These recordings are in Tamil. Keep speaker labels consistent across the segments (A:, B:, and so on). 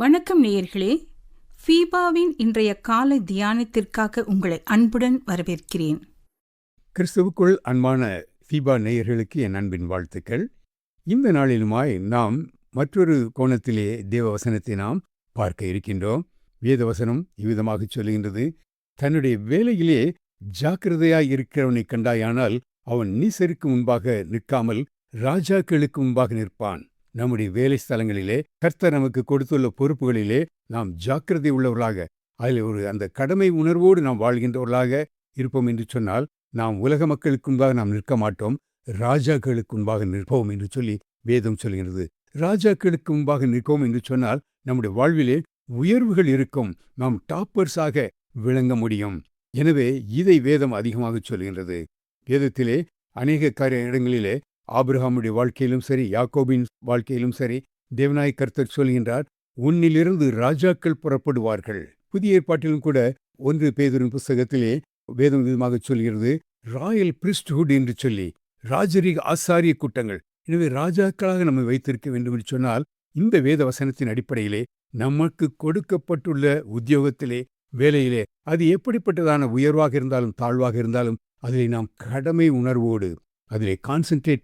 A: வணக்கம் நேயர்களே, ஃபீபாவின் இன்றைய காலை தியானத்திற்காக உங்களை அன்புடன் வரவேற்கிறேன்.
B: கிறிஸ்துவுக்குள் அன்பான ஃபீபா நேயர்களுக்கு என் அன்பின் வாழ்த்துக்கள். இந்த நாளிலுமாய் நாம் மற்றொரு கோணத்திலே தேவ வசனத்தை நாம் பார்க்க இருக்கின்றோம். வேத வசனம் இவ்விதமாக சொல்லுகின்றது, தன்னுடைய வேலையிலே ஜாக்கிரதையாய் இருக்கிறவனை கண்டாயானால் அவன் நீசருக்கு முன்பாக நிற்காமல் ராஜாக்களுக்கு முன்பாக நிற்பான். நம்முடைய வேலை ஸ்தலங்களிலே கர்த்தர் நமக்கு கொடுத்துள்ள பொறுப்புகளிலே நாம் ஜாக்கிரதை உள்ளவர்களாக, அதில் அந்த கடமை உணர்வோடு நாம் வாழ்கின்றவர்களாக இருப்போம் என்று சொன்னால், நாம் உலக மக்களுக்கு முன்பாக நாம் நிற்க மாட்டோம், ராஜாக்களுக்கு முன்பாக நிற்போம் என்று சொல்லி வேதம் சொல்கிறது. ராஜாக்களுக்கு முன்பாக நிற்போம் என்று சொன்னால் நம்முடைய வாழ்விலே உயர்வுகள் இருக்கும், நாம் டாப்பர்ஸாக விளங்க முடியும். எனவே இதை வேதம் அதிகமாக சொல்கின்றது. வேதத்திலே அநேக இடங்களிலே ஆபிரகாமுடைய வாழ்க்கையிலும் சரி, யாக்கோபின் வாழ்க்கையிலும் சரி, தேவனாய் கர்த்தர் சொல்கின்றார், உன்னிலிருந்து ராஜாக்கள் புறப்படுவார்கள். புதிய ஏற்பாட்டிலும் கூட 1 பேதுருவின் புஸ்தகத்திலே வேதம் விதமாக சொல்கிறது, ராயல் பிரிஸ்ட்ஹுட் என்று சொல்லி ராஜரீக ஆசாரிய கூட்டங்கள். எனவே ராஜாக்களாக நம்மை வைத்திருக்க வேண்டும் என்று சொன்னால், இந்த வேத வசனத்தின் அடிப்படையிலே நமக்கு கொடுக்கப்பட்டுள்ள உத்தியோகத்திலே, வேலையிலே, அது எப்படிப்பட்டதான உயர்வாக இருந்தாலும் தாழ்வாக இருந்தாலும் அதிலே நாம் கடமை உணர்வோடு அதிலே கான்சென்ட்ரேட்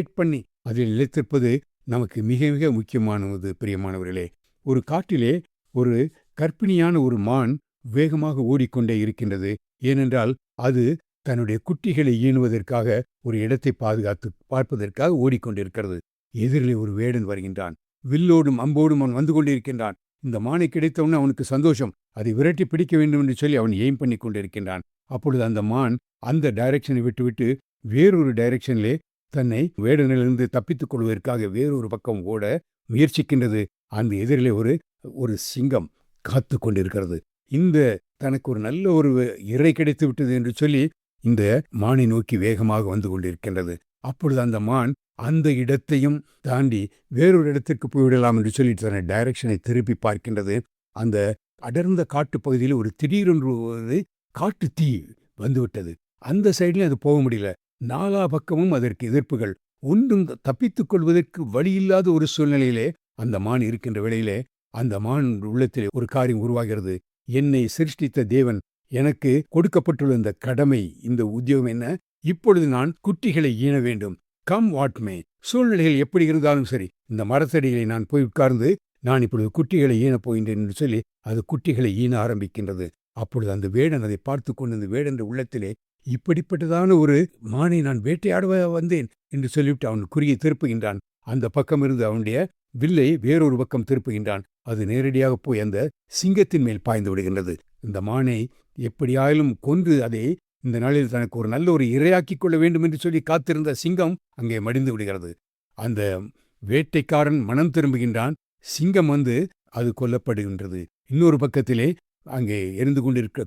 B: பண்ணி அதில் நிலைத்திருப்பது நமக்கு மிக மிக முக்கியமானது. பிரியமானவர்களே, ஒரு காட்டிலே ஒரு கர்ப்பிணியான ஒரு மான் வேகமாக ஓடிக்கொண்டே இருக்கின்றது. ஏனென்றால் அது தன்னுடைய குட்டிகளை ஈணுவதற்காக ஒரு இடத்தை பாதுகாத்து பார்ப்பதற்காக ஓடிக்கொண்டிருக்கிறது. எதிரிலே ஒரு வேடன் வருகின்றான். வில்லோடும் அம்போடும் அவன் வந்து கொண்டிருக்கின்றான். இந்த மானை கிடைத்தவுடனே அவனுக்கு சந்தோஷம். அதை விரட்டி பிடிக்க வேண்டும் என்று சொல்லி அவன் எய்ம் பண்ணி கொண்டிருக்கின்றான். அப்பொழுது அந்த மான் அந்த டைரக்ஷனை விட்டுவிட்டு வேறொரு டைரக்ஷனிலே தன்னை வேடனிலிருந்து தப்பித்துக் கொள்வதற்காக வேறொரு பக்கம் ஓட முயற்சிக்கின்றது. அந்த எதிரிலே ஒரு சிங்கம் காத்து கொண்டிருக்கிறது. இந்த தனக்கு ஒரு நல்ல ஒரு இறை கிடைத்து விட்டது என்று சொல்லி இந்த மானை நோக்கி வேகமாக வந்து கொண்டிருக்கின்றது. அப்பொழுது அந்த மான் அந்த இடத்தையும் தாண்டி வேறொரு இடத்திற்கு போய்விடலாம் என்று சொல்லி தன்னை டைரக்ஷனை திருப்பி பார்க்கின்றது. அந்த அடர்ந்த காட்டு பகுதியில் ஒரு திடீரென்று காட்டு தீ வந்துவிட்டது. அந்த சைட்லையும் அது போக முடியல. நாலா பக்கமும் அதற்கு எதிர்ப்புகள். ஒன்றும் தப்பித்துக் கொள்வதற்கு வழியில்லாத ஒரு சூழ்நிலையிலே அந்த மான் இருக்கின்ற வேளையிலே அந்த மான் உள்ளத்திலே ஒரு காரியம் உருவாகிறது. என்னை சிருஷ்டித்த தேவன் எனக்கு கொடுக்கப்பட்டுள்ள இந்த கடமை, இந்த உத்தியோகம் என்ன? இப்பொழுது நான் குட்டிகளை ஈன வேண்டும். கம் வாட் மே, சூழ்நிலைகள் எப்படி இருந்தாலும் சரி, இந்த மரத்தடிகளை நான் போய் உட்கார்ந்து நான் இப்பொழுது குட்டிகளை ஈனப் போகின்றேன் என்று சொல்லி அது குட்டிகளை ஈன ஆரம்பிக்கின்றது. அப்பொழுது அந்த வேடன் அதை பார்த்து கொண்டு இந்த வேடன் உள்ளத்திலே, இப்படிப்பட்டதான ஒரு மானை நான் வேட்டையாட வந்தேன் என்று சொல்லிவிட்டு அவன் குறியை திருப்புகின்றான். அந்த பக்கம் இருந்து அவனுடைய வில்லை வேறொரு பக்கம் திருப்புகின்றான். அது நேரடியாக போய் அந்த சிங்கத்தின் மேல் பாய்ந்து விடுகின்றது. இந்த மானை எப்படியாயிலும் கொன்று அதை இந்த நாளில் தனக்கு ஒரு நல்ல ஒரு இரையாக்கிக் கொள்ள வேண்டும் என்று சொல்லி காத்திருந்த சிங்கம் அங்கே மடிந்து விடுகிறது. அந்த வேட்டைக்காரன் மனம் திரும்புகின்றான். சிங்கம் அது கொல்லப்படுகின்றது. இன்னொரு பக்கத்திலே அங்கே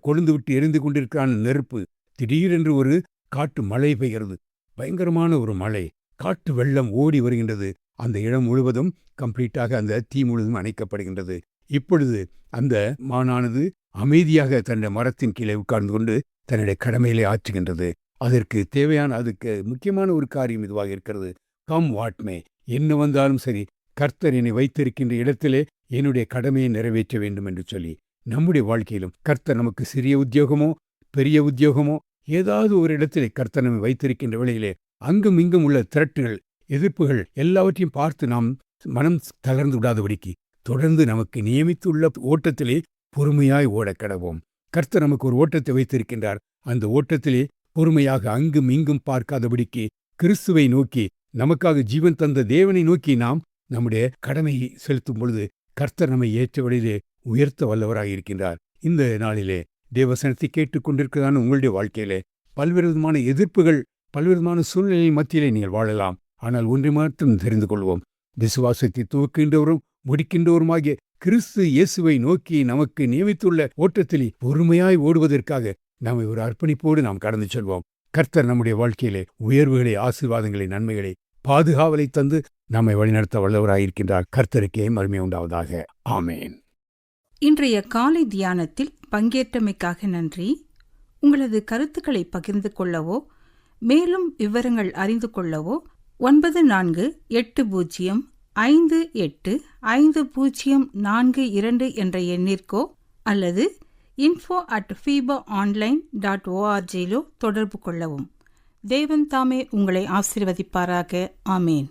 B: கொழுந்து விட்டு எரிந்து கொண்டிருக்கிறான் நெருப்பு. திடீரென்று ஒரு காட்டு மழை பெய்கிறது. பயங்கரமான ஒரு மழை, காட்டு வெள்ளம் ஓடி வருகின்றது. அந்த இடம் முழுவதும் கம்ப்ளீட்டாக அந்த தீ முழுவதும் அணைக்கப்படுகின்றது. இப்பொழுது அந்த மானானது அமைதியாக தன்னுடைய மரத்தின் கீழே உட்கார்ந்து கொண்டு தன்னுடைய கடமையிலே ஆற்றுகின்றது. அதுக்கு முக்கியமான ஒரு காரியம் இதுவாக இருக்கிறது. கம் வாட் மே, என்ன வந்தாலும் சரி, கர்த்தர் என்னை வைத்திருக்கின்ற இடத்திலே என்னுடைய கடமையை நிறைவேற்ற வேண்டும் என்று சொல்லி, நம்முடைய வாழ்க்கையிலும் கர்த்தர் நமக்கு சிறிய உத்தியோகமோ பெரிய உத்தியோகமோ ஏதாவது ஒரு இடத்திலே கர்த்தர் நம்மை வைத்திருக்கின்ற வேளையிலே அங்கும் இங்கும் உள்ள திரட்டுகள், எதிர்ப்புகள் எல்லாவற்றையும் பார்த்து நாம் மனம் தளர்ந்து விடாதபடிக்கு தொடர்ந்து நமக்கு நியமித்துள்ள ஓட்டத்திலே பொறுமையாய் ஓட கடவோம். கர்த்தர் நமக்கு ஒரு ஓட்டத்தை வைத்திருக்கின்றார். அந்த ஓட்டத்திலே பொறுமையாக அங்கும் இங்கும் பார்க்காதபடிக்கு கிறிஸ்துவை நோக்கி, நமக்காக ஜீவன் தந்த தேவனை நோக்கி நாம் நம்முடைய கடமையை செலுத்தும் பொழுது கர்த்தர் நம்மை ஏற்ற வழியிலே உயர்த்த வல்லவராக இருக்கின்றார். இந்த நாளிலே தேவசனத்தை கேட்டுக்கொண்டிருக்கிறதான உங்களுடைய வாழ்க்கையிலே பல்வேறு விதமான எதிர்ப்புகள், பல்வேறு விதமான சூழ்நிலையின் மத்தியிலே நீங்கள் வாழலாம். ஆனால் ஒன்றை மாத்திரம் தெரிந்து கொள்வோம், விசுவாசத்தை துவக்கின்றவரும் முடிக்கின்றவருமாகிய கிறிஸ்து இயேசுவை நோக்கி நமக்கு நியமித்துள்ள ஓட்டத்தில் பொறுமையாய் ஓடுவதற்காக நம்மை ஒரு அர்ப்பணிப்போடு நாம் கடந்து செல்வோம். கர்த்தர் நம்முடைய வாழ்க்கையிலே உயர்வுகளை, ஆசீர்வாதங்களை, நன்மைகளை, பாதுகாவலை தந்து நம்மை வழிநடத்த வல்லவராயிருக்கின்றார். கர்த்தருக்கே மகிமை உண்டாவதாக. ஆமேன்.
A: இன்றைய காலை தியானத்தில் பங்கேற்றமைக்காக நன்றி. உங்களது கருத்துக்களை பகிர்ந்து கொள்ளவோ மேலும் விவரங்கள் அறிந்து கொள்ளவோ 9480 585042 என்ற எண்ணிற்கோ அல்லது info@fibaonline.org தொடர்பு கொள்ளவும். தேவன் தாமே உங்களை ஆசீர்வதிப்பாராக. ஆமேன்.